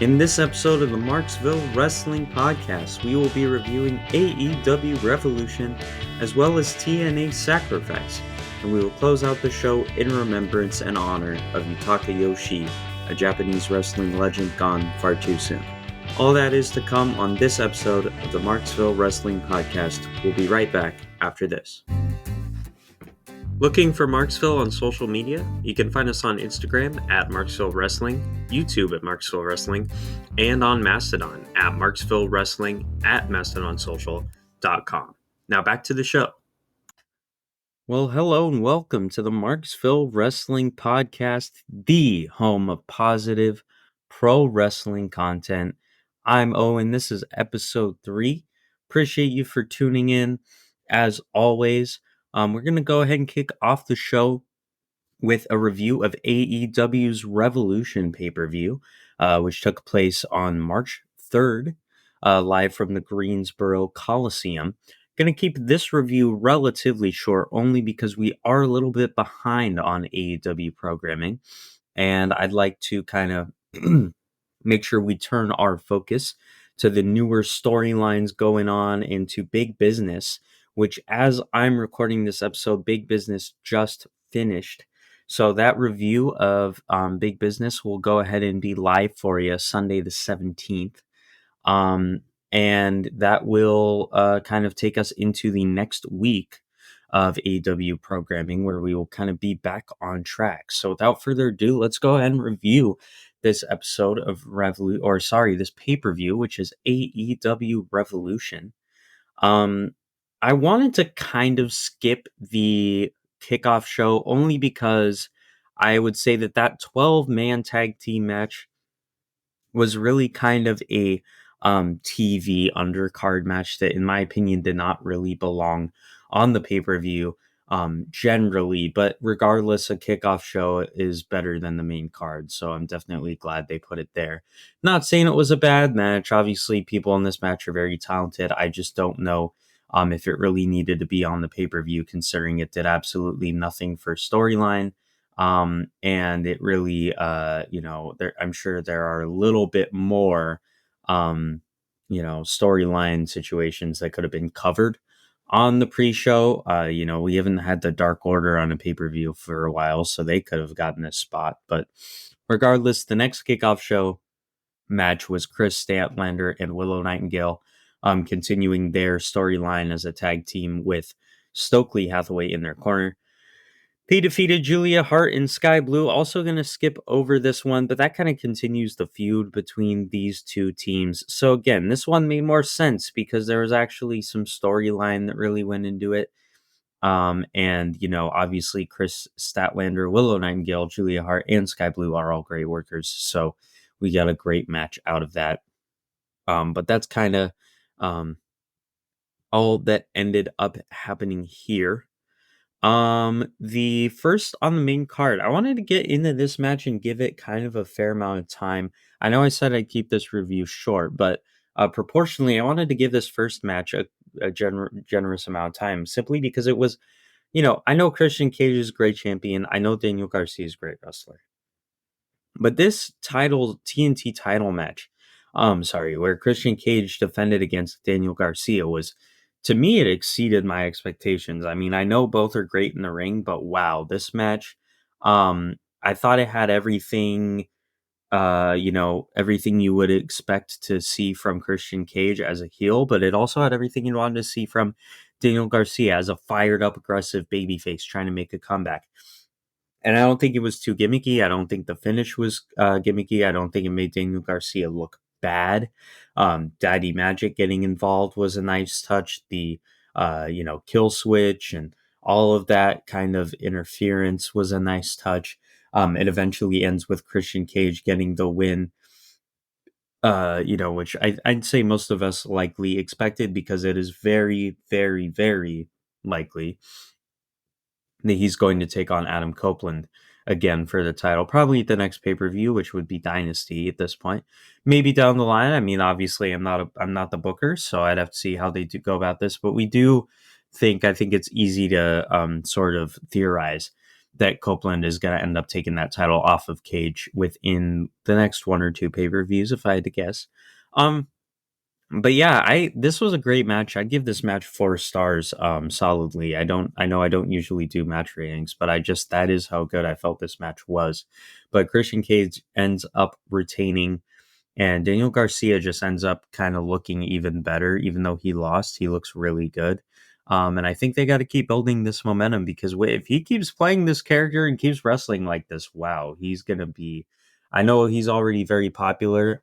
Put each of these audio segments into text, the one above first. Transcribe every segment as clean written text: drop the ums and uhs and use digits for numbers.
In this episode of the Marksville Wrestling Podcast, we will be reviewing AEW Revolution as well as TNA Sacrifice, and we will close out the show in remembrance and honor of Yutaka Yoshie, a Japanese wrestling legend gone far too soon. All that is to come on this episode of the Marksville Wrestling Podcast. We'll be right back after this. Looking for Marksville on social media? You can find us on Instagram at Marksville Wrestling, YouTube at Marksville Wrestling, and on Mastodon at Marksville Wrestling at MastodonSocial.com. Now back to the show. Well, hello and welcome to the Marksville Wrestling Podcast, the home of positive pro wrestling content. I'm Owen. This is episode 3. Appreciate you for tuning in. As always, we're going to go ahead and kick off the show with a review of AEW's Revolution pay-per-view, which took place on March 3rd, live from the Greensboro Coliseum. Going to keep this review relatively short, only because we are a little bit behind on AEW programming, and I'd like to kind of make sure we turn our focus to the newer storylines going on into Big Business, which, as I'm recording this episode, Big Business just finished. So that review of Big Business will go ahead and be live for you Sunday the 17th. And that will kind of take us into the next week of AEW programming, where we will kind of be back on track. So without further ado, let's go ahead and review this episode of this pay-per-view, which is AEW Revolution. I wanted to kind of skip the kickoff show only because I would say that 12-man tag team match was really kind of a TV undercard match that, in my opinion, did not really belong on the pay-per-view generally, but regardless, a kickoff show is better than the main card, so I'm definitely glad they put it there. Not saying it was a bad match. Obviously, people in this match are very talented. I just don't know if it really needed to be on the pay-per-view, considering it did absolutely nothing for storyline. And it really, I'm sure there are a little bit more, storyline situations that could have been covered on the pre-show. We haven't had the Dark Order on a pay-per-view for a while, so they could have gotten this spot. But regardless, the next kickoff show match was Chris Statlander and Willow Nightingale, continuing their storyline as a tag team with Stokely Hathaway in their corner. They defeated Julia Hart and Sky Blue. Also going to skip over this one, but that kind of continues the feud between these two teams. So again, this one made more sense because there was actually some storyline that really went into it. Obviously Chris Statlander, Willow Nightingale, Julia Hart, and Sky Blue are all great workers. So we got a great match out of that. But that's kind of all that ended up happening here. The first on the main card, I wanted to get into this match and give it kind of a fair amount of time. I know I said I'd keep this review short, but proportionally, I wanted to give this first match a generous amount of time, simply because it was, I know Christian Cage is a great champion. I know Daniel Garcia is a great wrestler. But this TNT title match, where Christian Cage defended against Daniel Garcia was, to me, it exceeded my expectations. I mean, I know both are great in the ring, but wow, this match, I thought it had everything, everything you would expect to see from Christian Cage as a heel, but it also had everything you wanted to see from Daniel Garcia as a fired up, aggressive babyface trying to make a comeback. And I don't think it was too gimmicky. I don't think the finish was gimmicky. I don't think it made Daniel Garcia look bad. Daddy Magic getting involved was a nice touch. The kill switch and all of that kind of interference was a nice touch. It eventually ends with Christian Cage getting the win, which I'd say most of us likely expected, because it is very, very, very likely that he's going to take on Adam Copeland again for the title, probably at the next pay-per-view, which would be Dynasty at this point. Maybe down the line. I mean, obviously I'm not the booker, so I'd have to see how they do go about this, but I think it's easy to sort of theorize that Copeland is going to end up taking that title off of Cage within the next one or two pay-per-views, if I had to guess. But yeah, I this was a great match. I'd give this match 4 stars solidly. I know I don't usually do match ratings, but I just that is how good I felt this match was. But Christian Cage ends up retaining, and Daniel Garcia just ends up kind of looking even better. Even though he lost, he looks really good. And I think they got to keep building this momentum because if he keeps playing this character and keeps wrestling like this, wow, he's going to be. I know he's already very popular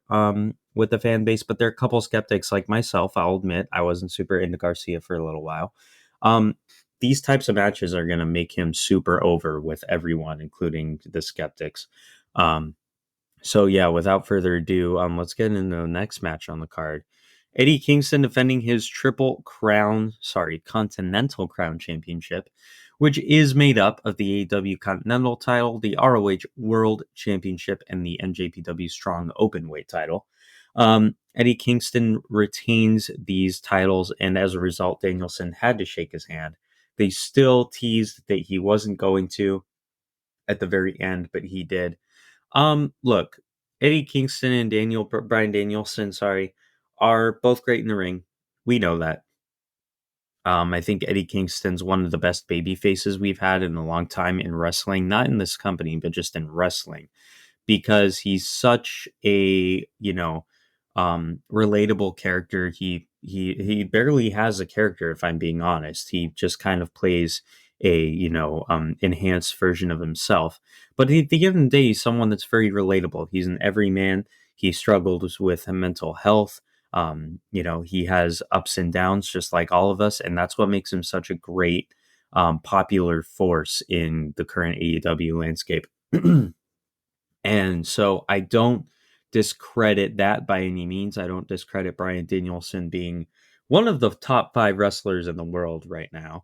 with the fan base, but there are a couple skeptics like myself. I'll admit I wasn't super into Garcia for a little while. Um, these types of matches are going to make him super over with everyone, including the skeptics. So yeah, without further ado, let's get into the next match on the card. Eddie Kingston defending his Continental Crown Championship, which is made up of the AEW Continental title, the ROH World Championship, and the NJPW Strong Openweight title. Eddie Kingston retains these titles, and as a result, Danielson had to shake his hand. They still teased that he wasn't going to at the very end, but he did. Look, Eddie Kingston and Bryan Danielson, are both great in the ring. We know that. I think Eddie Kingston's one of the best baby faces we've had in a long time in wrestling, not in this company, but just in wrestling, because he's such a, relatable character. He barely has a character, if I'm being honest. He just kind of plays a, enhanced version of himself. But at the end of the day, he's someone that's very relatable. He's an everyman. He struggles with mental health. He has ups and downs just like all of us, and that's what makes him such a great popular force in the current AEW landscape. And so I don't discredit that by any means. I don't discredit Bryan Danielson being one of the top 5 wrestlers in the world right now.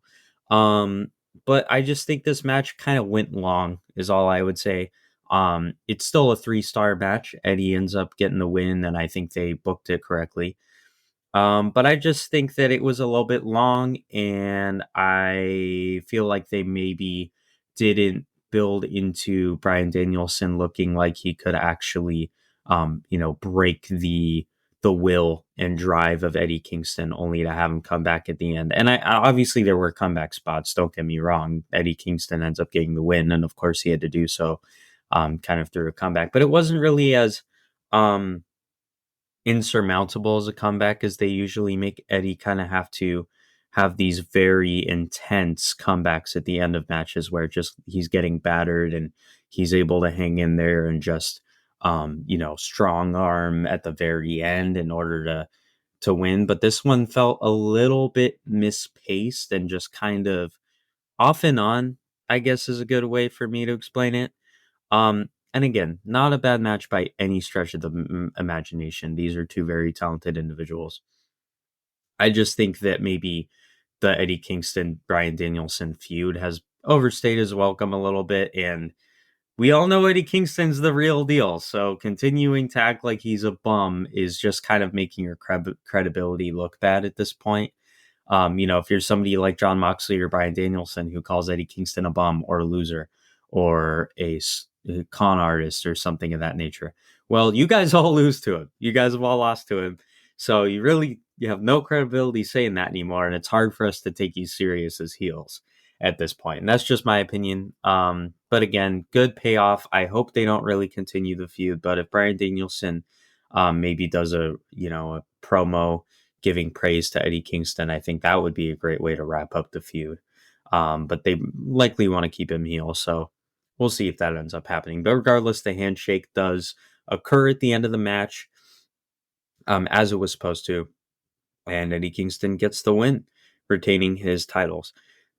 But I just think this match kind of went long, is all I would say. It's still a 3-star match. Eddie ends up getting the win, and I think they booked it correctly. But I just think that it was a little bit long, and I feel like they maybe didn't build into Bryan Danielson looking like he could actually, break the will and drive of Eddie Kingston, only to have him come back at the end. And obviously there were comeback spots. Don't get me wrong. Eddie Kingston ends up getting the win, and of course he had to do so, kind of through a comeback. But it wasn't really as insurmountable as a comeback as they usually make. Eddie kind of have to have these very intense comebacks at the end of matches where just he's getting battered and he's able to hang in there and just strong arm at the very end in order to win. But this one felt a little bit mispaced and just kind of off and on, I guess is a good way for me to explain it. And again, not a bad match by any stretch of the imagination. These are two very talented individuals. I just think that maybe the Eddie Kingston Bryan Danielson feud has overstayed his welcome a little bit, and we all know Eddie Kingston's the real deal. So continuing to act like he's a bum is just kind of making your credibility look bad at this point. If you're somebody like John Moxley or Bryan Danielson who calls Eddie Kingston a bum or a loser or a con artist or something of that nature, well, you guys all lose to him. You guys have all lost to him. So you have no credibility saying that anymore. And it's hard for us to take you serious as heels at this point. And that's just my opinion. But again, good payoff. I hope they don't really continue the feud, but if Bryan Danielson maybe does a promo giving praise to Eddie Kingston, I think that would be a great way to wrap up the feud. But they likely want to keep him heel, so we'll see if that ends up happening. But regardless, the handshake does occur at the end of the match, as it was supposed to, and Eddie Kingston gets the win, retaining his titles.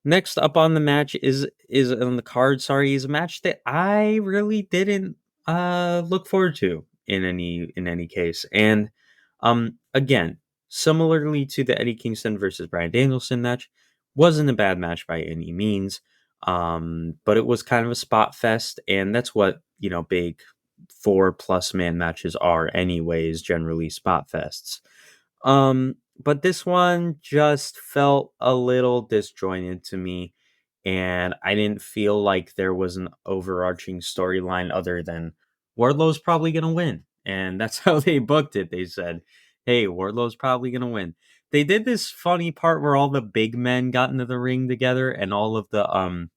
Next up on the match is on the card. Is a match that I really didn't look forward to in any case, and again, similarly to the Eddie Kingston versus Bryan Danielson match, wasn't a bad match by any means, but it was kind of a spot fest, and that's what big 4+ man matches are anyways, generally spot fests. But this one just felt a little disjointed to me. and I didn't feel like there was an overarching storyline other than Wardlow's probably going to win. And that's how they booked it. They said, hey, Wardlow's probably going to win. They did this funny part where all the big men got into the ring together and all of the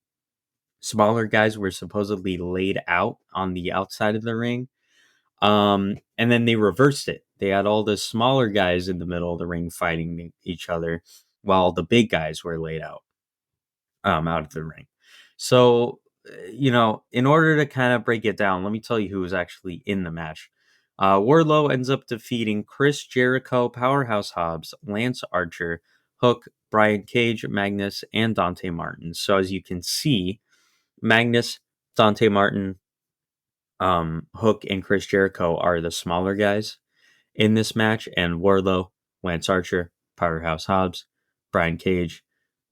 smaller guys were supposedly laid out on the outside of the ring. And then they reversed it. They had all the smaller guys in the middle of the ring fighting each other while the big guys were laid out of the ring. So, in order to kind of break it down, let me tell you who was actually in the match. Wardlow ends up defeating Chris Jericho, Powerhouse Hobbs, Lance Archer, Hook, Brian Cage, Magnus, and Dante Martin. So as you can see, Magnus, Dante Martin, Hook, and Chris Jericho are the smaller guys in this match, and Wardlow, Lance Archer, Powerhouse Hobbs, Brian Cage,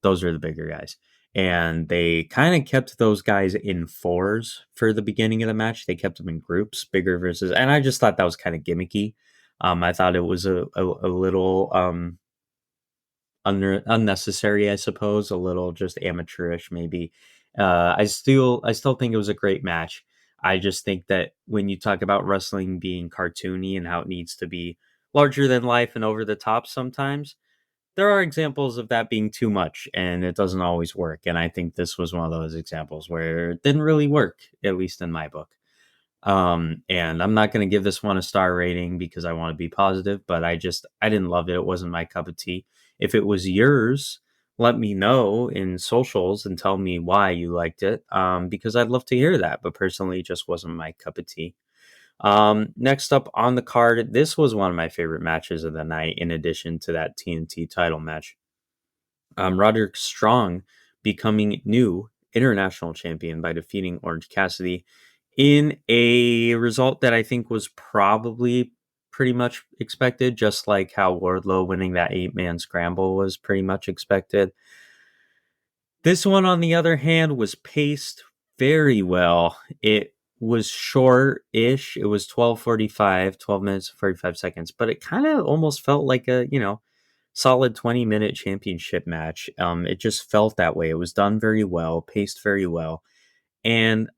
those are the bigger guys. And they kind of kept those guys in fours for the beginning of the match. They kept them in groups, bigger versus, and I just thought that was kind of gimmicky. I thought it was a little unnecessary, I suppose, a little just amateurish, maybe. I still think it was a great match. I just think that when you talk about wrestling being cartoony and how it needs to be larger than life and over the top sometimes, there are examples of that being too much and it doesn't always work. And I think this was one of those examples where it didn't really work, at least in my book. And I'm not going to give this one a star rating because I want to be positive, but I didn't love it. It wasn't my cup of tea. If it was yours, let me know in socials and tell me why you liked it. Because I'd love to hear that, but personally, it just wasn't my cup of tea. Next up on the card, this was one of my favorite matches of the night, in addition to that TNT title match. Roderick Strong becoming new international champion by defeating Orange Cassidy in a result that I think was probably pretty much expected, just like how Wardlow winning that 8-man scramble was pretty much expected. This one, on the other hand, was paced very well. It was short-ish. It was 12 minutes, 45 seconds, but it kind of almost felt like a, solid 20-minute championship match. It just felt that way. It was done very well, paced very well. And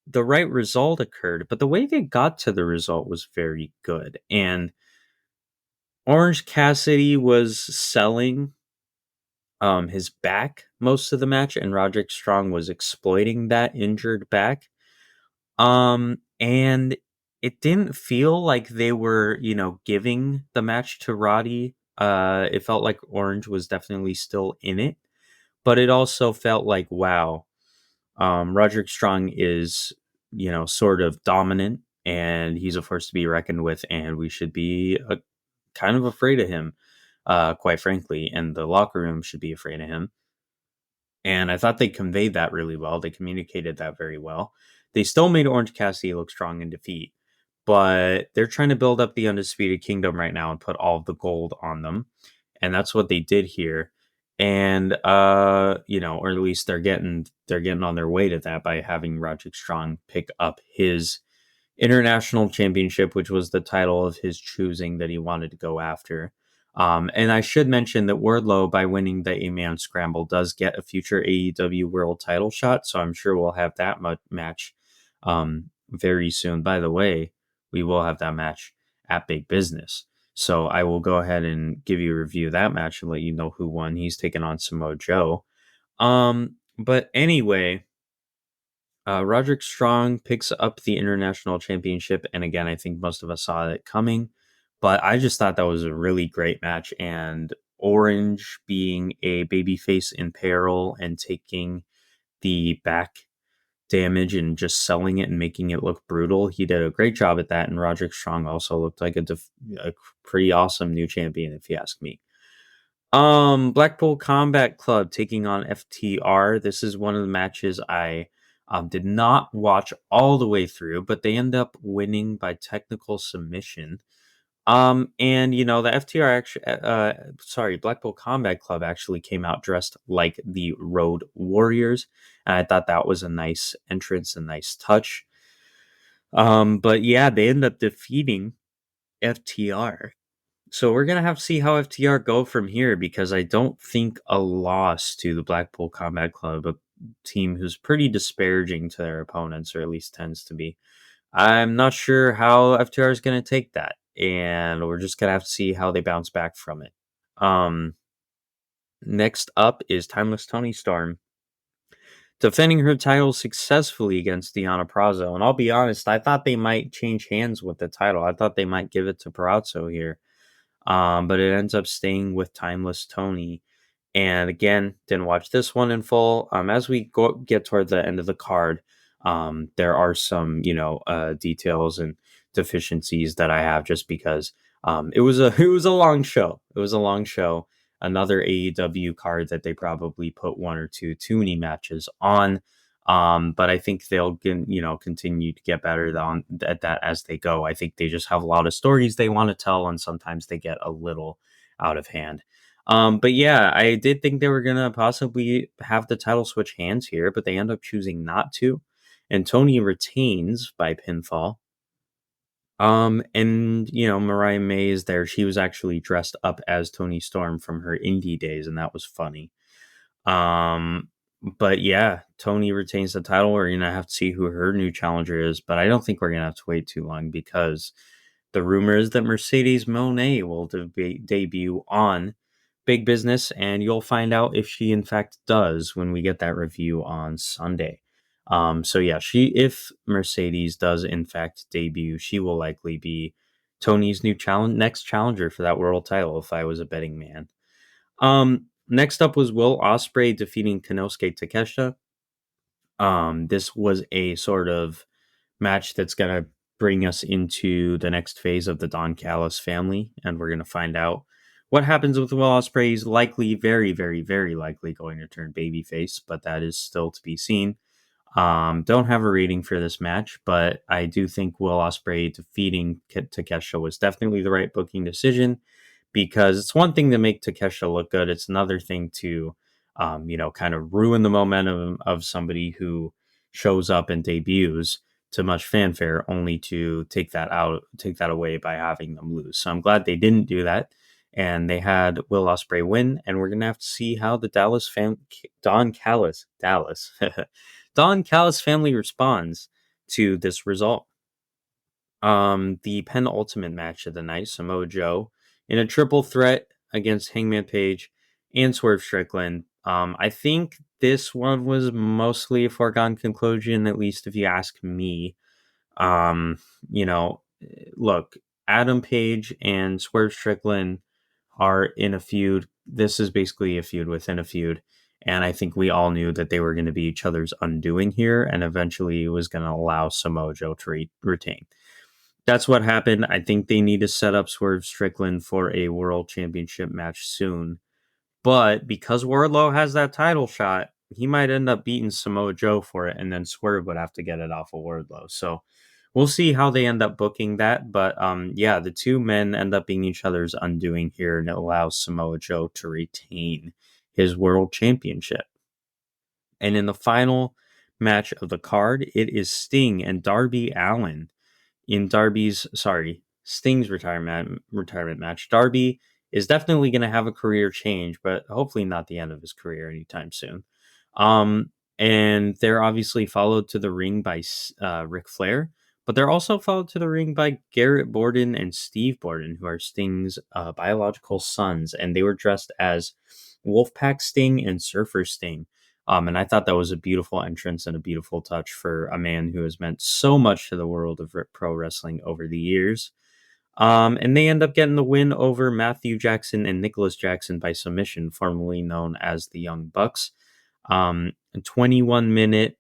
the right result occurred, but the way they got to the result was very good. And Orange Cassidy was selling his back most of the match, and Roderick Strong was exploiting that injured back. And it didn't feel like they were, giving the match to Roddy. It felt like Orange was definitely still in it, but it also felt like, wow, Roderick Strong is, sort of dominant, and he's a force to be reckoned with, and we should be kind of afraid of him, quite frankly, and the locker room should be afraid of him. And I thought they conveyed that really well. They communicated that very well. They still made Orange Cassidy look strong in defeat, but they're trying to build up the Undisputed Kingdom right now and put all of the gold on them. And that's what they did here. And or at least they're getting on their way to that by having Roderick Strong pick up his international championship, which was the title of his choosing that he wanted to go after. And I should mention that Wardlow, by winning the 8-man scramble, does get a future AEW world title shot. So I'm sure we'll have that match very soon. By the way, we will have that match at Big Business. So I will go ahead and give you a review of that match and let you know who won. He's taking on Samoa Joe. But anyway, Roderick Strong picks up the international championship. And again, I think most of us saw it coming. But I just thought that was a really great match. And Orange being a babyface in peril and taking the back damage and just selling it and making it look brutal, he did a great job at that. And Roderick Strong also looked like a pretty awesome new champion, if you ask me. Blackpool Combat Club taking on FTR. This is one of the matches I did not watch all the way through, but they end up winning by technical submission. And the Blackpool Combat Club actually came out dressed like the Road Warriors, and I thought that was a nice entrance, a nice touch. But yeah, they end up defeating FTR. So we're gonna have to see how FTR go from here because I don't think a loss to the Blackpool Combat Club, a team who's pretty disparaging to their opponents, or at least tends to be. I'm not sure how FTR is gonna take that, and we're just gonna have to see how they bounce back from it. Um, Next up is Timeless Tony Storm defending her title successfully against Deonna Purrazzo. And I'll be honest, I thought they might change hands with the title. I thought they might give it to Purrazzo here. But it ends up staying with Timeless Tony. And again, didn't watch this one in full. As we get toward the end of the card, there are some, details and deficiencies that I have just because it was a it was a long show. It was a long show. Another AEW card that they probably put one or two too many matches on. But I think they'll continue to get better at that as they go. I think they just have a lot of stories they want to tell, and sometimes they get a little out of hand. But yeah, I did think they were gonna possibly have the title switch hands here, but they end up choosing not to. And Tony retains by pinfall. And Mariah May is there. She was actually dressed up as Tony Storm from her indie days, and that was funny. But yeah, Tony retains the title. We're gonna have to see who her new challenger is, but I don't think we're gonna have to wait too long because the rumor is that Mercedes Moné will debut on Big Business, and you'll find out if she in fact does when we get that review on Sunday. So yeah, if Mercedes does in fact debut, she will likely be Tony's next challenger for that world title if I was a betting man. Next up was Will Ospreay defeating Konosuke Takeshita. This was a sort of match that's gonna bring us into the next phase of the Don Callis family, and we're gonna find out what happens with Will Ospreay. He's likely, very, very, very likely going to turn babyface, but that is still to be seen. Don't have a rating for this match, but I do think Will Ospreay defeating Takeshita was definitely the right booking decision because it's one thing to make Takeshita look good. It's another thing to, kind of ruin the momentum of somebody who shows up and debuts to much fanfare only to take that away by having them lose. So I'm glad they didn't do that. And they had Will Ospreay win, and we're gonna have to see how the Don Callis family responds to this result. The penultimate match of the night, Samoa Joe in a triple threat against Hangman Page and Swerve Strickland. I think this one was mostly a foregone conclusion, at least if you ask me. Um, you know, Look, Adam Page and Swerve Strickland are in a feud. This is basically a feud within a feud. And I think we all knew that they were going to be each other's undoing here, and eventually was going to allow Samoa Joe to retain. That's what happened. I think they need to set up Swerve Strickland for a world championship match soon. But because Wardlow has that title shot, he might end up beating Samoa Joe for it, and then Swerve would have to get it off of Wardlow. So we'll see how they end up booking that. But yeah, the two men end up being each other's undoing here, and it allows Samoa Joe to retain his world championship. And in the final match of the card, it is Sting and Darby Allin in Sting's retirement match. Darby is definitely going to have a career change, but hopefully not the end of his career anytime soon. And they're obviously followed to the ring by Ric Flair, but they're also followed to the ring by Garrett Borden and Steve Borden, who are Sting's biological sons, and they were dressed as Wolfpack Sting and Surfer Sting. And I thought that was a beautiful entrance and a beautiful touch for a man who has meant so much to the world of pro wrestling over the years. And they end up getting the win over Matthew Jackson and Nicholas Jackson by submission, formerly known as the Young Bucks. A 21-minute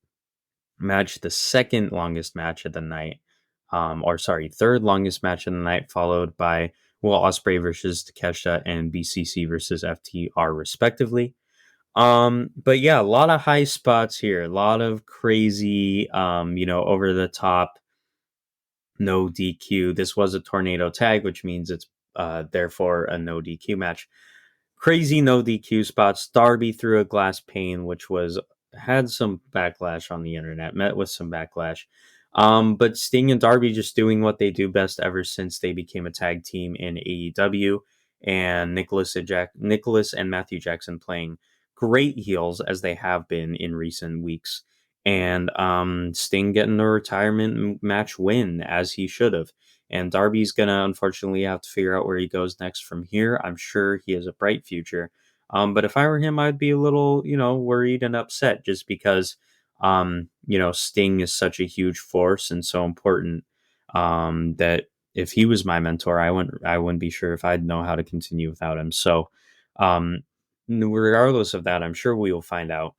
match, the second longest match of the night. Third longest match of the night, followed by Will Ospreay versus Takeshita and BCC versus FTR, respectively. But yeah, a lot of high spots here, a lot of crazy, over the top, no DQ. This was a tornado tag, which means it's therefore a no DQ match. Crazy no DQ spots. Darby through a glass pane, which had some backlash on the internet, met with some backlash. But Sting and Darby just doing what they do best ever since they became a tag team in AEW, and Nicholas and Matthew Jackson playing great heels as they have been in recent weeks, and Sting getting a retirement match win as he should have. And Darby's gonna unfortunately have to figure out where he goes next from here. I'm sure he has a bright future. But if I were him, I'd be a little, worried and upset just because Sting is such a huge force and so important that if he was my mentor, I wouldn't be sure if I'd know how to continue without him. So, um, regardless of that, I'm sure we will find out.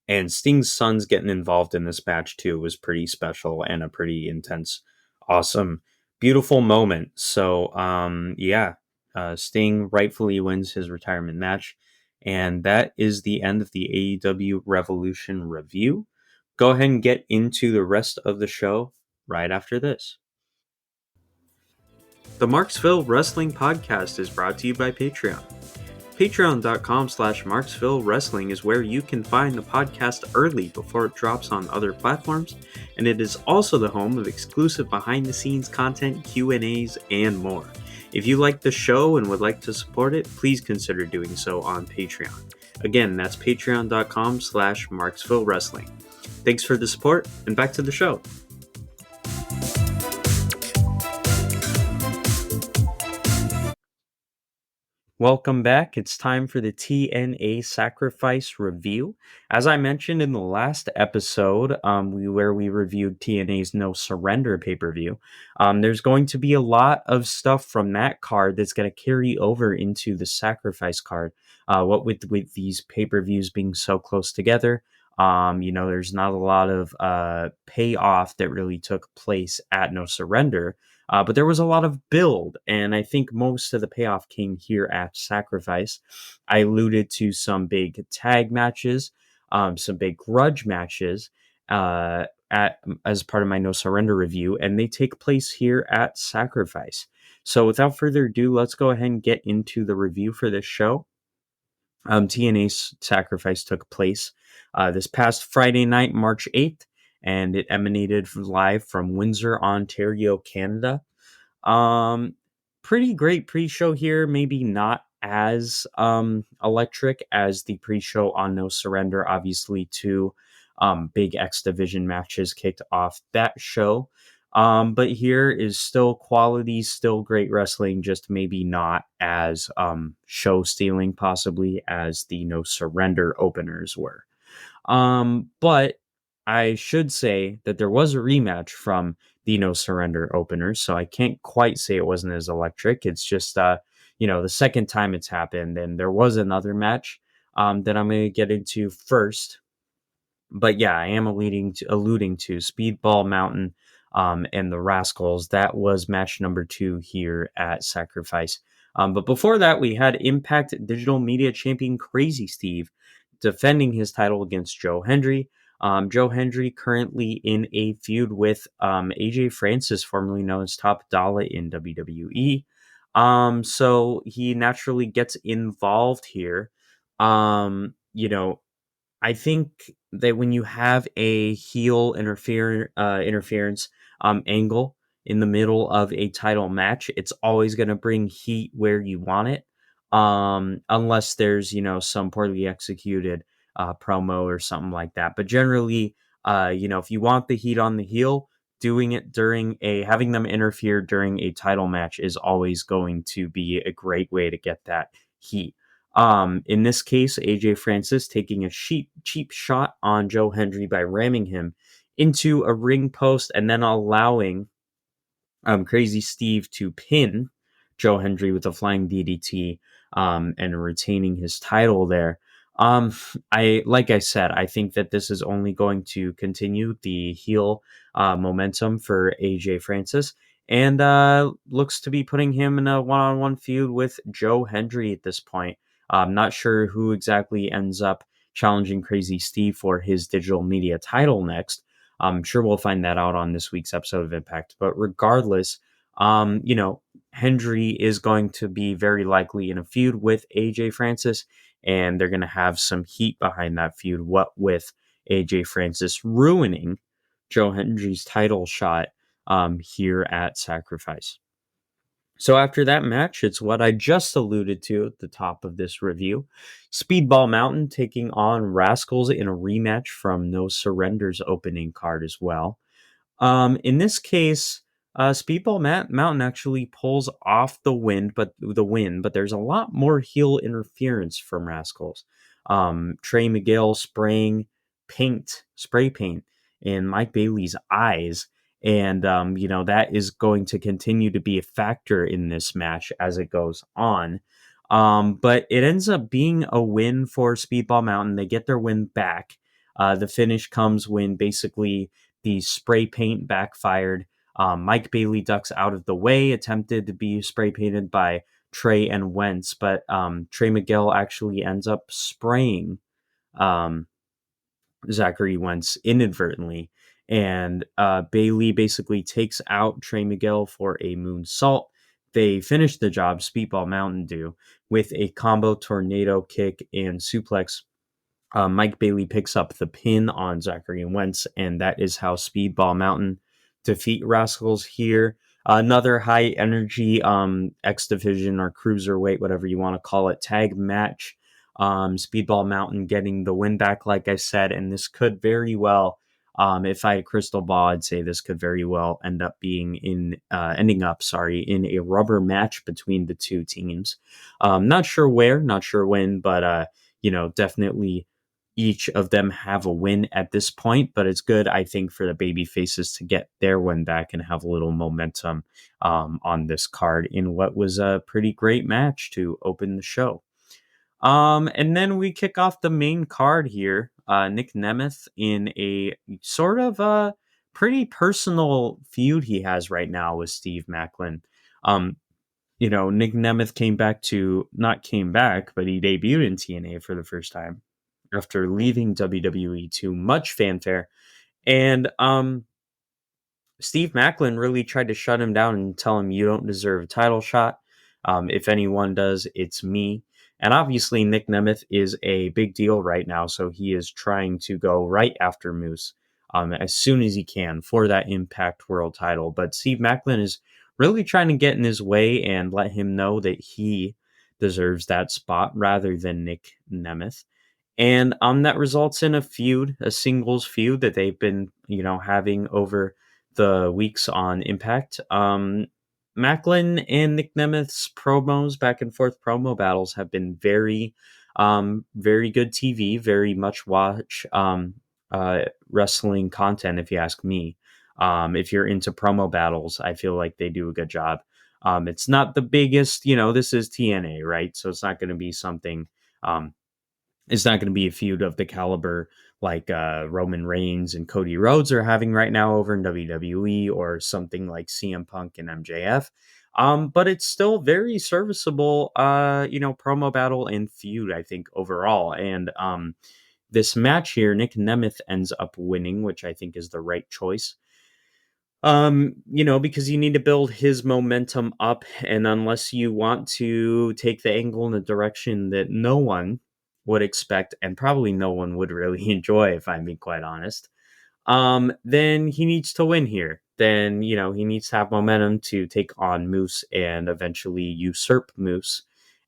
And Sting's sons getting involved in this match too was pretty special and a pretty intense, awesome, beautiful moment. So, yeah, Sting rightfully wins his retirement match. And that is the end of the AEW Revolution review. Go ahead and get into the rest of the show right after this. The Marksville Wrestling Podcast is brought to you by Patreon. Patreon.com/Marksville Wrestling is where you can find the podcast early before it drops on other platforms, and it is also the home of exclusive behind-the-scenes content, Q&As, and more. If you like the show and would like to support it, please consider doing so on Patreon. Again, that's patreon.com/Marksville Wrestling. Thanks for the support, and back to the show. Welcome back. It's time for the TNA Sacrifice review. As I mentioned in the last episode, where we reviewed TNA's No Surrender pay-per-view, there's going to be a lot of stuff from that card that's going to carry over into the Sacrifice card. What with these pay-per-views being so close together, there's not a lot of payoff that really took place at No Surrender. But there was a lot of build, and I think most of the payoff came here at Sacrifice. I alluded to some big tag matches, some big grudge matches as part of my No Surrender review, and they take place here at Sacrifice. So without further ado, let's go ahead and get into the review for this show. TNA Sacrifice took place this past Friday night, March 8th, and it emanated live from Windsor, Ontario, Canada. Pretty great pre-show here, maybe not as electric as the pre-show on No Surrender. Obviously, two big X Division matches kicked off that show. But here is still quality, still great wrestling, just maybe not as show stealing possibly as the No Surrender openers were. But I should say that there was a rematch from the No Surrender openers, so I can't quite say it wasn't as electric. It's just, the second time it's happened, and there was another match that I'm going to get into first. But yeah, I am alluding to Speedball Mountain and the Rascals. That was match number 2 here at Sacrifice. But before that, we had Impact Digital Media Champion Crazy Steve defending his title against Joe Hendry. Joe Hendry currently in a feud with AJ Francis, formerly known as Top Dollar in WWE. So he naturally gets involved here. I think that when you have a heel interference angle in the middle of a title match, it's always going to bring heat where you want it, unless there's some poorly executed promo or something like that. But generally, if you want the heat on the heel, doing it having them interfere during a title match is always going to be a great way to get that heat. In this case, AJ Francis taking a cheap shot on Joe Hendry by ramming him into a ring post and then allowing Crazy Steve to pin Joe Hendry with a flying DDT and retaining his title there. Like I said, I think that this is only going to continue the heel momentum for AJ Francis, and looks to be putting him in a one-on-one feud with Joe Hendry at this point. I'm not sure who exactly ends up challenging Crazy Steve for his digital media title next. I'm sure we'll find that out on this week's episode of Impact. But regardless, Hendry is going to be very likely in a feud with AJ Francis, and they're going to have some heat behind that feud, what with AJ Francis ruining Joe Hendry's title shot here at Sacrifice. So after that match, it's what I just alluded to at the top of this review. Speedball Mountain taking on Rascals in a rematch from No Surrender's opening card as well. In this case, Speedball Mountain actually pulls off the win, but there's a lot more heel interference from Rascals. Trey Miguel spraying spray paint in Mike Bailey's eyes, and that is going to continue to be a factor in this match as it goes on. But it ends up being a win for Speedball Mountain. They get their win back. The finish comes when basically the spray paint backfired. Mike Bailey ducks out of the way, attempted to be spray painted by Trey and Wentz, but Trey Miguel actually ends up spraying um, Zachary Wentz inadvertently. And Bailey basically takes out Trey Miguel for a moonsault. They finish the job, Speedball Mountain do, with a combo tornado kick and suplex. Mike Bailey picks up the pin on Zachary Wentz, and that is how Speedball Mountain defeat Rascals here. Another high energy X Division or Cruiserweight, whatever you want to call it, tag match. Speedball Mountain getting the win back, like I said, and this could very well, if I had a crystal ball, I'd say this could very well ending up in a rubber match between the two teams. Not sure where, not sure when, but definitely each of them have a win at this point, but it's good, I think, for the baby faces to get their win back and have a little momentum on this card in what was a pretty great match to open the show. And then we kick off the main card here. Nick Nemeth in a sort of a pretty personal feud he has right now with Steve Maclin. Nick Nemeth not came back, but he debuted in TNA for the first time after leaving WWE to much fanfare. And Steve Maclin really tried to shut him down and tell him, you don't deserve a title shot. If anyone does, it's me. And obviously, Nick Nemeth is a big deal right now, so he is trying to go right after Moose as soon as he can for that Impact World title. But Steve Maclin is really trying to get in his way and let him know that he deserves that spot rather than Nick Nemeth. And that results in a singles feud that they've been, having over the weeks on Impact. Maclin and Nick Nemeth's promos, back and forth promo battles, have been very, very good TV, very much watch wrestling content, if you ask me. If you're into promo battles, I feel like they do a good job. It's not the biggest, this is TNA, right? So it's not going to be something. It's not going to be a feud of the caliber like Roman Reigns and Cody Rhodes are having right now over in WWE, or something like CM Punk and MJF. But it's still very serviceable, promo battle and feud, I think, overall. And this match here, Nick Nemeth ends up winning, which I think is the right choice. Because you need to build his momentum up, and unless you want to take the angle in the direction that no one would expect, and probably no one would really enjoy, if I'm being quite honest, then he needs to win here. Then, he needs to have momentum to take on Moose and eventually usurp Moose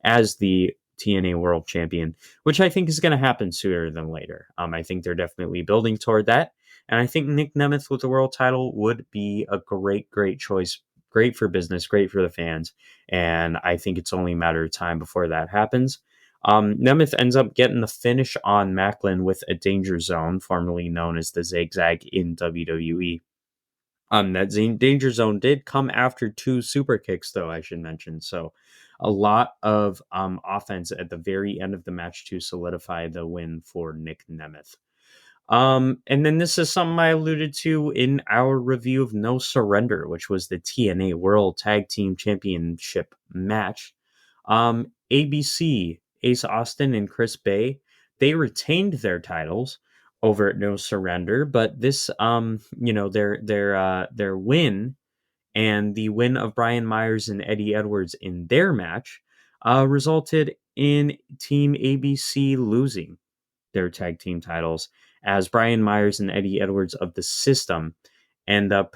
as the TNA World Champion, which I think is going to happen sooner than later. I think they're definitely building toward that. And I think Nick Nemeth with the world title would be a great, great choice. Great for business, great for the fans. And I think it's only a matter of time before that happens. Nemeth ends up getting the finish on Maclin with a Danger Zone, formerly known as the Zigzag in WWE. That Danger Zone did come after 2 super kicks, though, I should mention. So a lot of offense at the very end of the match to solidify the win for Nick Nemeth. And then this is something I alluded to in our review of No Surrender, which was the TNA World Tag Team Championship match. ABC, Ace Austin and Chris Bay, they retained their titles over at No Surrender, but this, their win and the win of Brian Myers and Eddie Edwards in their match resulted in Team ABC losing their tag team titles as Brian Myers and Eddie Edwards of the System end up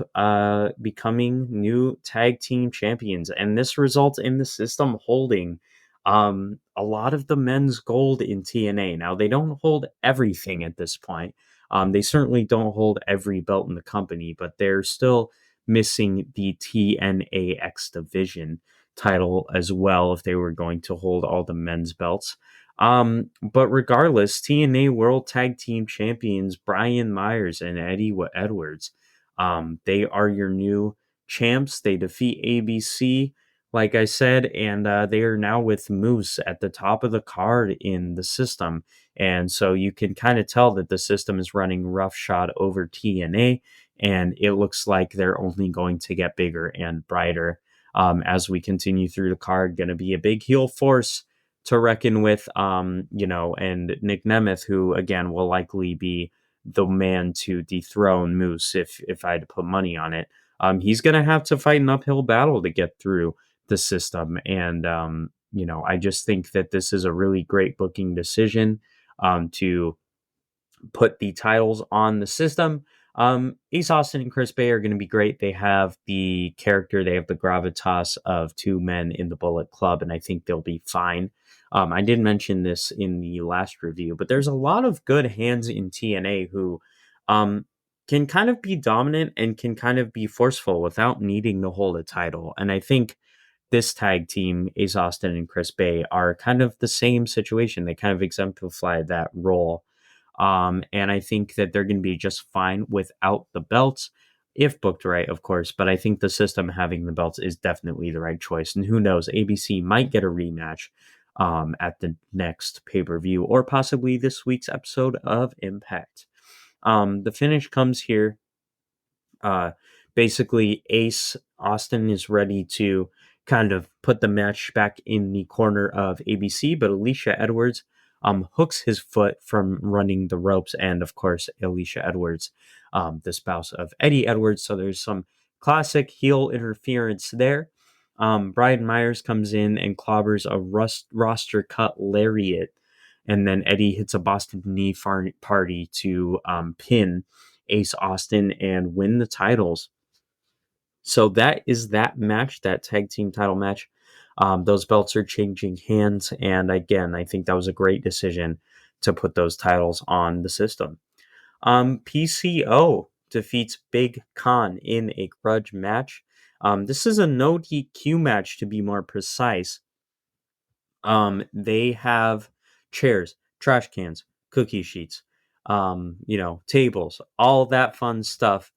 becoming new tag team champions. And this results in the System holding a lot of the men's gold in TNA. Now, they don't hold everything at this point. They certainly don't hold every belt in the company, but they're still missing the TNA X Division title as well if they were going to hold all the men's belts. But regardless, TNA World Tag Team Champions Brian Myers and Eddie Edwards, they are your new champs. They defeat ABC, like I said, and they are now with Moose at the top of the card in the System. And so you can kind of tell that the System is running roughshod over TNA, and it looks like they're only going to get bigger and brighter as we continue through the card. Going to be a big heel force to reckon with, and Nick Nemeth, who again will likely be the man to dethrone Moose if I had to put money on it. He's going to have to fight an uphill battle to get through the System, and I just think that this is a really great booking decision to put the titles on the System. Ace Austin and Chris Bay are going to be great. They have the character, they have the gravitas of two men in the Bullet Club, and I think they'll be fine. I did mention this in the last review, but there's a lot of good hands in TNA who can kind of be dominant and can kind of be forceful without needing to hold a title. And I think this tag team, Ace Austin and Chris Bay, are kind of the same situation. They kind of exemplify that role. And I think that they're going to be just fine without the belts, if booked right, of course. But I think the System having the belts is definitely the right choice. And who knows, ABC might get a rematch at the next pay-per-view or possibly this week's episode of Impact. The finish comes here. Basically, Ace Austin is ready to kind of put the match back in the corner of ABC, but Alicia Edwards hooks his foot from running the ropes, and of course, Alicia Edwards, the spouse of Eddie Edwards. So there's some classic heel interference there. Brian Myers comes in and clobbers a roster cut lariat, and then Eddie hits a Boston knee party to pin Ace Austin and win the titles. So that is that match, that tag team title match. Those belts are changing hands, and again, I think that was a great decision to put those titles on the System. PCO defeats Big Con in a grudge match. This is a no DQ match, to be more precise. They have chairs, trash cans, cookie sheets, tables, all that fun stuff.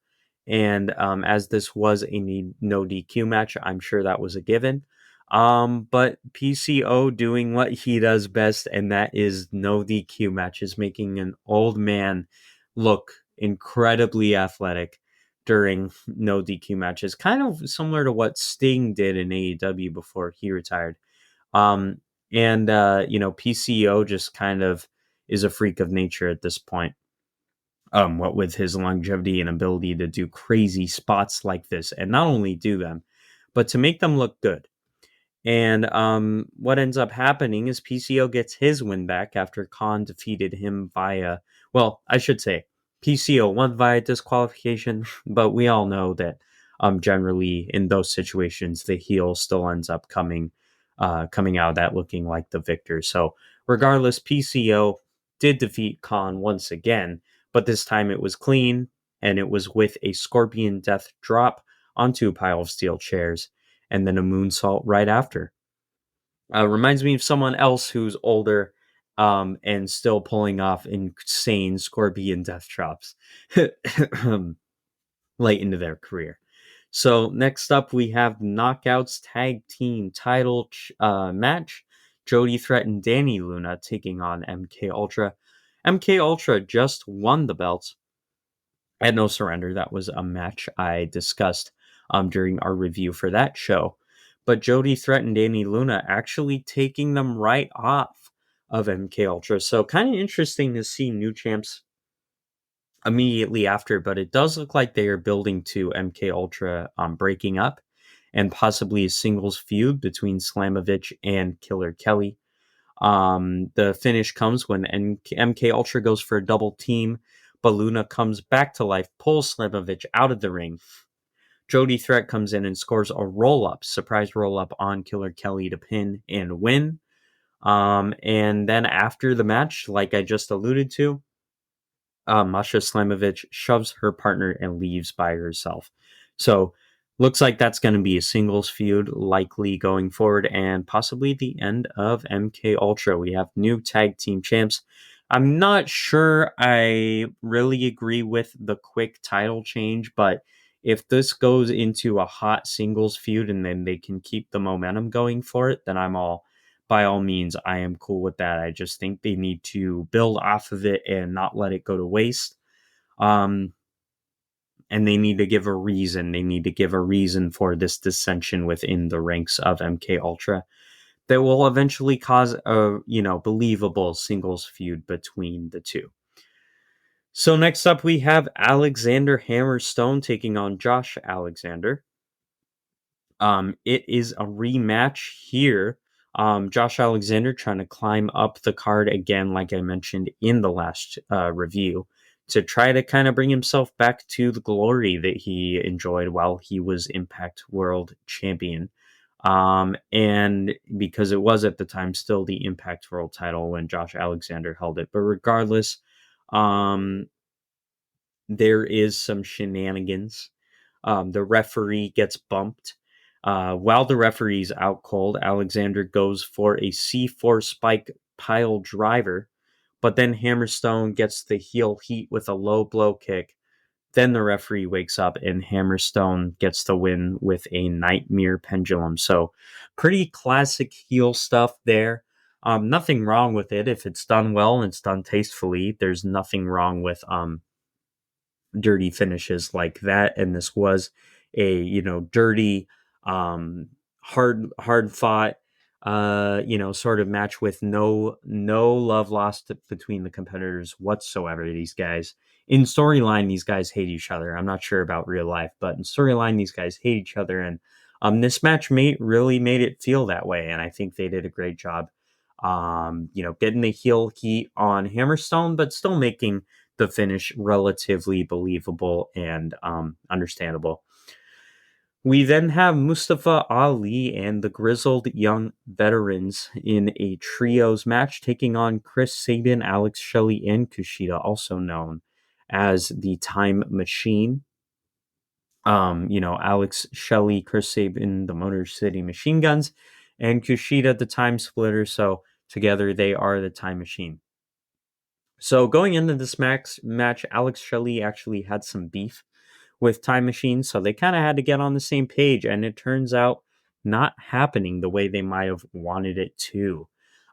And as this was a no DQ match, I'm sure that was a given. But PCO doing what he does best, and that is no DQ matches, making an old man look incredibly athletic during no DQ matches, kind of similar to what Sting did in AEW before he retired. PCO just kind of is a freak of nature at this point. What with his longevity and ability to do crazy spots like this, and not only do them, but to make them look good. And what ends up happening is PCO gets his win back after Khan defeated him via, well, I should say, PCO won via disqualification, but we all know that generally in those situations, the heel still ends up coming out of that looking like the victor. So regardless, PCO did defeat Khan once again, but this time it was clean, and it was with a Scorpion Death drop onto a pile of steel chairs, and then a moonsault right after. Reminds me of someone else who's older and still pulling off insane Scorpion Death drops late into their career. So next up, we have Knockouts Tag Team title match. Jody Threat and Danny Luna taking on MK Ultra. MK Ultra just won the belts at No Surrender. That was a match I discussed during our review for that show. But Jody Threat and Danny Luna actually taking them right off of MK Ultra. So kind of interesting to see new champs immediately after, but it does look like they are building to MK Ultra breaking up and possibly a singles feud between Slamovich and Killer Kelly. The finish comes when MK Ultra goes for a double team but Luna comes back to life, pulls Slimovic out of the ring. Jody Threat comes in and scores a roll-up, surprise roll-up on Killer Kelly to pin and win. And then after the match, like I just alluded to, Masha Slimovic shoves her partner and leaves by herself. So looks like that's going to be a singles feud, likely going forward, and possibly the end of MK Ultra. We have new tag team champs. I'm not sure I really agree with the quick title change, but if this goes into a hot singles feud and then they can keep the momentum going for it, then by all means, I am cool with that. I just think they need to build off of it and not let it go to waste. And they need to give a reason. They need to give a reason for this dissension within the ranks of MK Ultra that will eventually cause a, believable singles feud between the two. So next up, we have Alexander Hammerstone taking on Josh Alexander. It is a rematch here. Josh Alexander trying to climb up the card again, like I mentioned in the last review, to try to kind of bring himself back to the glory that he enjoyed while he was Impact World Champion. And because it was at the time still the Impact World title when Josh Alexander held it. But regardless, there is some shenanigans. The referee gets bumped. While the referee's out cold, Alexander goes for a C4 spike pile driver, but then Hammerstone gets the heel heat with a low blow kick. Then the referee wakes up and Hammerstone gets the win with a nightmare pendulum. So pretty classic heel stuff there. Nothing wrong with it. If it's done well and it's done tastefully, there's nothing wrong with dirty finishes like that. And this was a dirty, hard fought, sort of match with no love lost between the competitors whatsoever. These guys in storyline, these guys hate each other. I'm not sure about real life, but in storyline, these guys hate each other. And this match really made it feel that way. And I think they did a great job, getting the heel heat on Hammerstone, but still making the finish relatively believable and understandable. We then have Mustafa Ali and the Grizzled Young Veterans in a trios match taking on Chris Sabin, Alex Shelley, and Kushida, also known as the Time Machine. Alex Shelley, Chris Sabin, the Motor City Machine Guns, and Kushida, the Time Splitter. So together they are the Time Machine. So going into this match, Alex Shelley actually had some beef with Time Machine, so they kind of had to get on the same page, and it turns out not happening the way they might have wanted it to.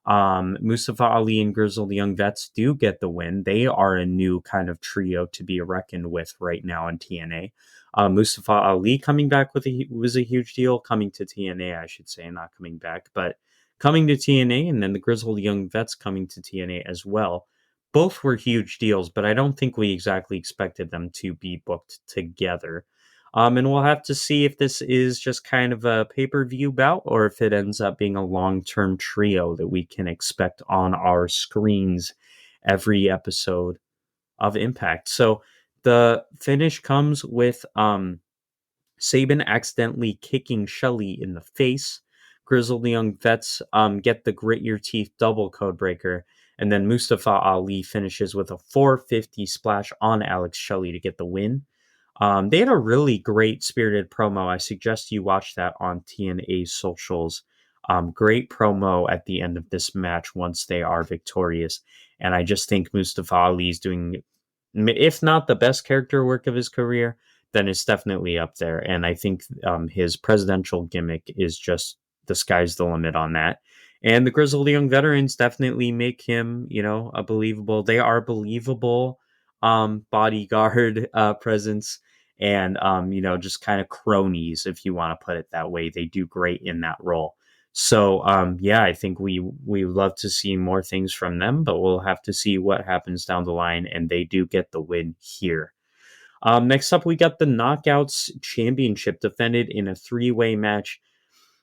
Mustafa Ali and Grizzled Young Vets do get the win. They are a new kind of trio to be reckoned with right now in TNA. Mustafa Ali coming back was a huge deal. Coming to TNA, I should say, not coming back, but coming to TNA, and then the Grizzled Young Vets coming to TNA as well. Both were huge deals, but I don't think we exactly expected them to be booked together. And we'll have to see if this is just kind of a pay-per-view bout or if it ends up being a long-term trio that we can expect on our screens every episode of Impact. So the finish comes with Sabin accidentally kicking Shelley in the face. Grizzled Young Vets get the grit your teeth double code breaker. And then Mustafa Ali finishes with a 450 splash on Alex Shelley to get the win. They had a really great spirited promo. I suggest you watch that on TNA socials. Great promo at the end of this match once they are victorious. And I just think Mustafa Ali is doing, if not the best character work of his career, then it's definitely up there. And I think his presidential gimmick is just the sky's the limit on that. And the Grizzled Young Veterans definitely make him, a believable. They are believable bodyguard presence, and just kind of cronies, if you want to put it that way. They do great in that role. So I think we love to see more things from them, but we'll have to see what happens down the line. And they do get the win here. Next up, we got the Knockouts Championship defended in a 3-way match.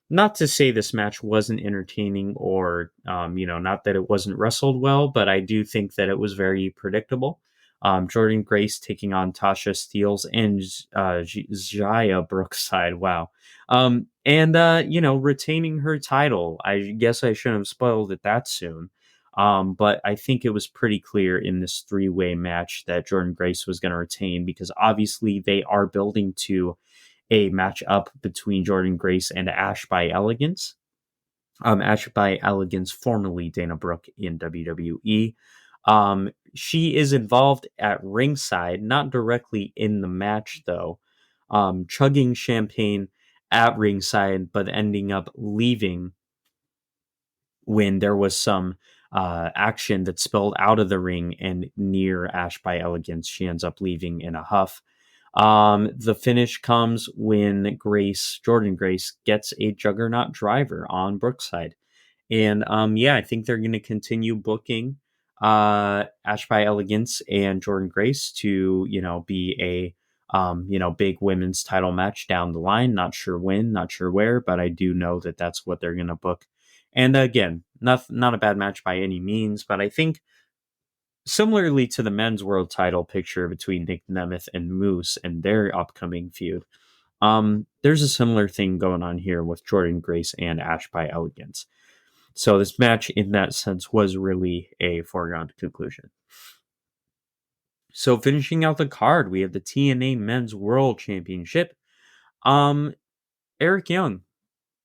Not to say this match wasn't entertaining or, not that it wasn't wrestled well, but I do think that it was very predictable. Jordan Grace taking on Tasha Steeles and Jaya Brookside. Wow. Retaining her title. I guess I shouldn't have spoiled it that soon. But I think it was pretty clear in this three-way match that Jordan Grace was going to retain, because obviously they are building to a matchup between Jordan Grace and Ash by Elegance. Ash by Elegance, formerly Dana Brooke in WWE. She is involved at ringside, not directly in the match though, chugging champagne at ringside, but ending up leaving when there was some action that spilled out of the ring and near Ash by Elegance. She ends up leaving in a huff. The finish comes when Jordan Grace, gets a Juggernaut driver on Brookside. And I think they're going to continue booking Ash by Elegance and Jordan Grace to, be a, big women's title match down the line. Not sure when, not sure where, but I do know that that's what they're going to book. And again, not a bad match by any means, but I think similarly to the men's world title picture between Nick Nemeth and Moose and their upcoming feud, there's a similar thing going on here with Jordan Grace and Ash by Elegance. So this match, in that sense, was really a foregone conclusion. So finishing out the card, we have the TNA Men's World Championship. Eric Young,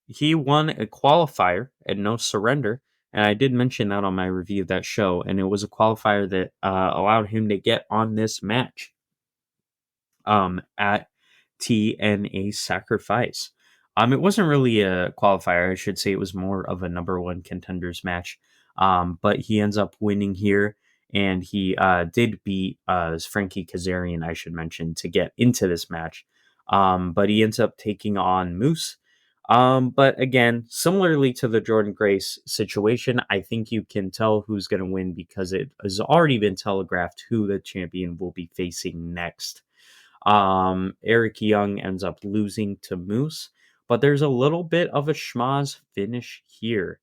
he won a qualifier at No Surrender, and I did mention that on my review of that show, and it was a qualifier that allowed him to get on this match at TNA Sacrifice. It wasn't really a qualifier. I should say it was more of a number one contenders match. But he ends up winning here, and he did beat Frankie Kazarian, I should mention, to get into this match. But he ends up taking on Moose. But again, similarly to the Jordan Grace situation, I think you can tell who's going to win because it has already been telegraphed who the champion will be facing next. Eric Young ends up losing to Moose, but there's a little bit of a schmaz finish here.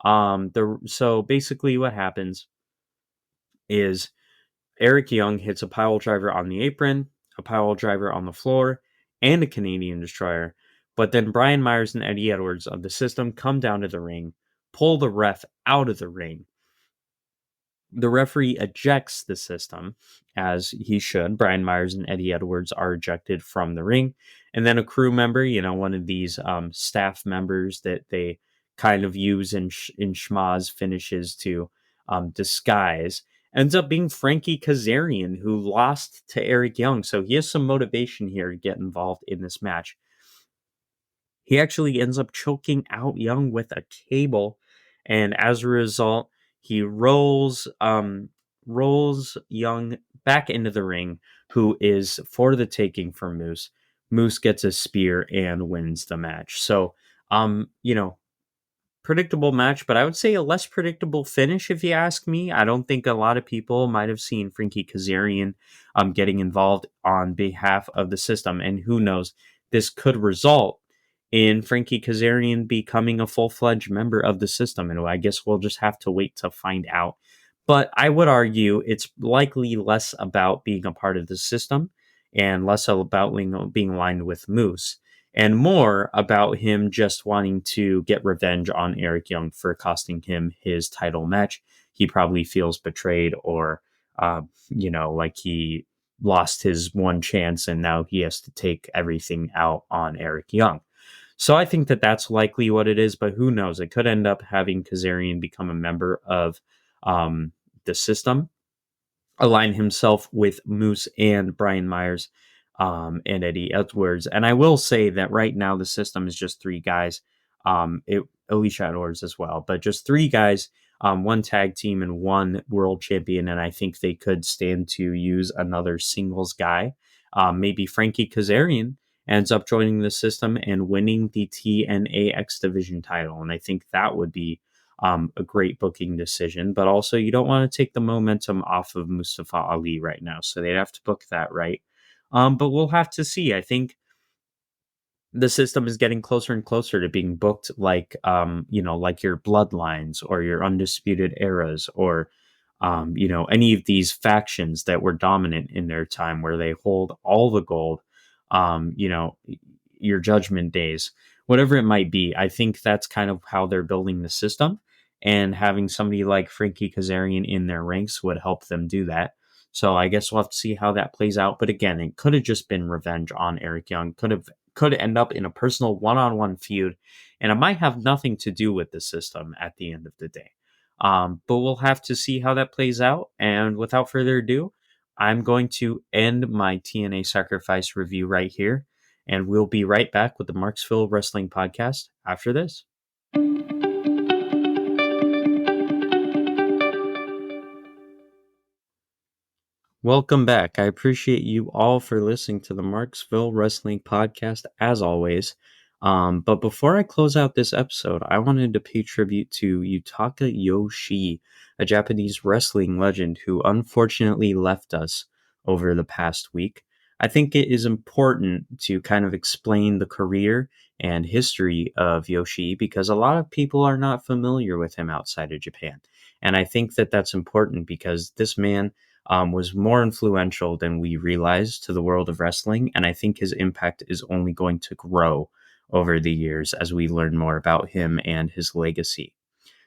So basically what happens is Eric Young hits a pile driver on the apron, a pile driver on the floor, and a Canadian Destroyer. But then Brian Myers and Eddie Edwards of the System come down to the ring, pull the ref out of the ring. The referee ejects the System, as he should. Brian Myers and Eddie Edwards are ejected from the ring. And then a crew member, one of these staff members that they kind of use in schmaz finishes to disguise, ends up being Frankie Kazarian, who lost to Eric Young. So he has some motivation here to get involved in this match. He actually ends up choking out Young with a cable, and as a result, he rolls Young back into the ring, who is for the taking for Moose. Moose gets a spear and wins the match. So, predictable match, but I would say a less predictable finish, if you ask me. I don't think a lot of people might have seen Frankie Kazarian getting involved on behalf of the System, and who knows, this could result in Frankie Kazarian becoming a full-fledged member of the System, and I guess we'll just have to wait to find out. But I would argue it's likely less about being a part of the System and less about being aligned with Moose, and more about him just wanting to get revenge on Eric Young for costing him his title match. He probably feels betrayed, or, like he lost his one chance and now he has to take everything out on Eric Young. So I think that that's likely what it is, but who knows? It could end up having Kazarian become a member of the System, align himself with Moose and Brian Myers and Eddie Edwards. And I will say that right now the System is just three guys, Alicia Edwards as well, but just three guys, one tag team and one world champion. And I think they could stand to use another singles guy. Maybe Frankie Kazarian ends up joining the System and winning the TNA X Division title. And I think that would be a great booking decision. But also, you don't want to take the momentum off of Mustafa Ali right now. So they'd have to book that right. But we'll have to see. I think the System is getting closer and closer to being booked like your Bloodlines or your Undisputed Eras or any of these factions that were dominant in their time where they hold all the gold, um, you know, your judgment days, whatever it might be. I think that's kind of how they're building the system. And having somebody like Frankie Kazarian in their ranks would help them do that. So I guess we'll have to see how that plays out. But again, it could have just been revenge on Eric Young. Could end up in a personal one-on-one feud, and it might have nothing to do with the system at the end of the day. But we'll have to see how that plays out. And without further ado, I'm going to end my TNA Sacrifice review right here, and we'll be right back with the Marksville Wrestling Podcast after this. Welcome back. I appreciate you all for listening to the Marksville Wrestling Podcast, as always. But before I close out this episode, I wanted to pay tribute to Yutaka Yoshie, a Japanese wrestling legend who unfortunately left us over the past week. I think it is important to kind of explain the career and history of Yoshie because a lot of people are not familiar with him outside of Japan. And I think that that's important because this man was more influential than we realized to the world of wrestling. And I think his impact is only going to grow over the years as we learn more about him and his legacy.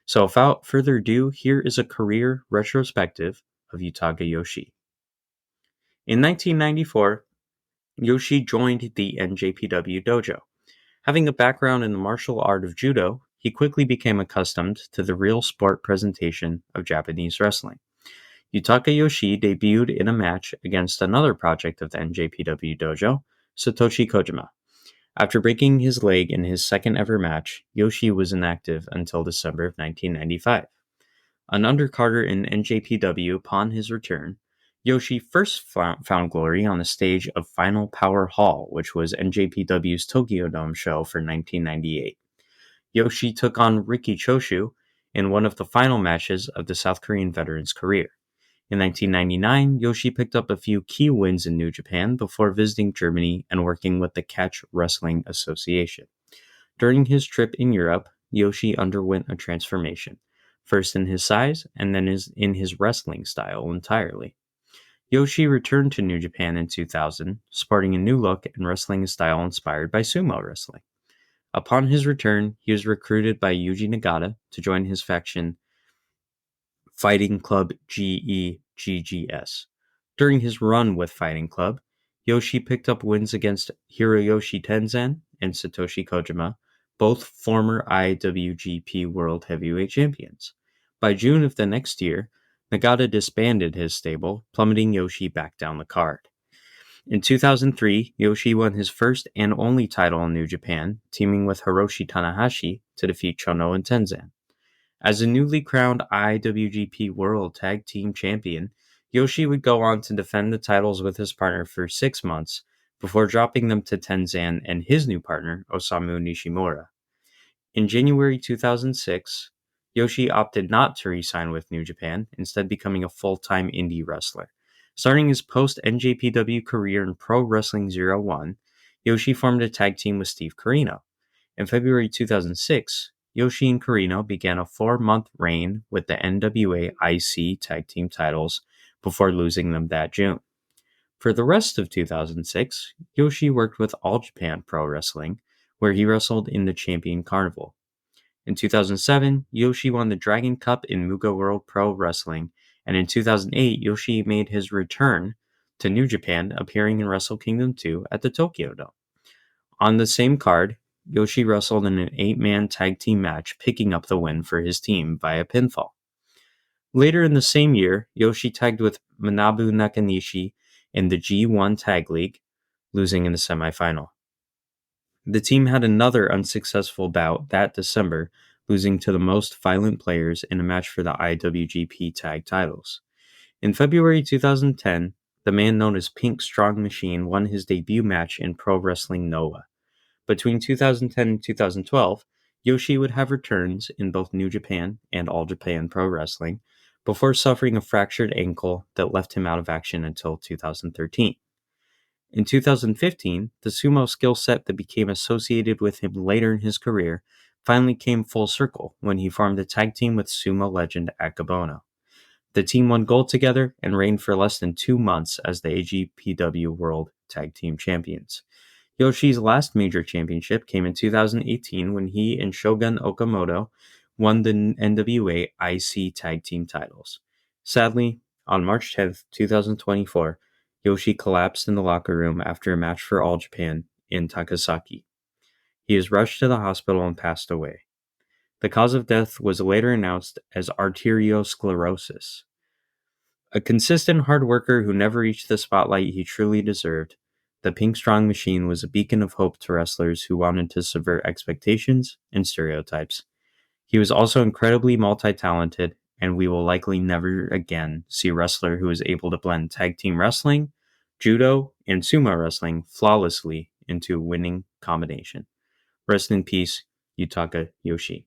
So without further ado, here is a career retrospective of Yutaka Yoshie. In 1994, Yoshie joined the NJPW dojo. Having a background in the martial art of judo, he quickly became accustomed to the real sport presentation of Japanese wrestling. Yutaka Yoshie debuted in a match against another project of the NJPW dojo, Satoshi Kojima. After breaking his leg in his second ever match, Yoshie was inactive until December of 1995. An undercarder in NJPW upon his return, Yoshie first found glory on the stage of Final Power Hall, which was NJPW's Tokyo Dome show for 1998. Yoshie took on Riki Choshu in one of the final matches of the South Korean veteran's career. In 1999, Yoshie picked up a few key wins in New Japan before visiting Germany and working with the Catch Wrestling Association. During his trip in Europe, Yoshie underwent a transformation, first in his size and then in his wrestling style entirely. Yoshie returned to New Japan in 2000, sporting a new look and wrestling a style inspired by sumo wrestling. Upon his return, he was recruited by Yuji Nagata to join his faction Fighting Club GEGGS. During his run with Fighting Club, Yoshie picked up wins against Hiroyoshi Tenzan and Satoshi Kojima, both former IWGP World Heavyweight Champions. By June of the next year, Nagata disbanded his stable, plummeting Yoshie back down the card. In 2003, Yoshie won his first and only title in New Japan, teaming with Hiroshi Tanahashi to defeat Chono and Tenzan. As a newly crowned IWGP World Tag Team Champion, Yoshie would go on to defend the titles with his partner for 6 months before dropping them to Tenzan and his new partner, Osamu Nishimura. In January 2006, Yoshie opted not to re-sign with New Japan, instead becoming a full-time indie wrestler. Starting his post-NJPW career in Pro Wrestling 01, Yoshie formed a tag team with Steve Corino. In February 2006, Yoshie and Corino began a 4-month reign with the NWA IC tag team titles before losing them that June. For the rest of 2006, Yoshie worked with All Japan Pro Wrestling, where he wrestled in the Champion Carnival. In 2007, Yoshie won the Dragon Cup in Muga World Pro Wrestling, and in 2008, Yoshie made his return to New Japan, appearing in Wrestle Kingdom 2 at the Tokyo Dome. On the same card, Yoshie wrestled in an 8-man tag team match, picking up the win for his team via pinfall. Later in the same year, Yoshie tagged with Manabu Nakanishi in the G1 Tag League, losing in the semifinal. The team had another unsuccessful bout that December, losing to the Most Violent Players in a match for the IWGP Tag titles. In February 2010, the man known as Pink Strong Machine won his debut match in Pro Wrestling Noah. Between 2010 and 2012, Yoshie would have returns in both New Japan and All Japan Pro Wrestling before suffering a fractured ankle that left him out of action until 2013. In 2015, the sumo skill set that became associated with him later in his career finally came full circle when he formed a tag team with sumo legend Akebono. The team won gold together and reigned for less than 2 months as the AGPW World Tag Team Champions. Yoshie's last major championship came in 2018 when he and Shogun Okamoto won the NWA IC Tag Team titles. Sadly, on March 10th, 2024, Yoshie collapsed in the locker room after a match for All Japan in Takasaki. He was rushed to the hospital and passed away. The cause of death was later announced as arteriosclerosis. A consistent hard worker who never reached the spotlight he truly deserved, the Pink Strong Machine was a beacon of hope to wrestlers who wanted to subvert expectations and stereotypes. He was also incredibly multi-talented, and we will likely never again see a wrestler who is able to blend tag team wrestling, judo, and sumo wrestling flawlessly into a winning combination. Rest in peace, Yutaka Yoshie.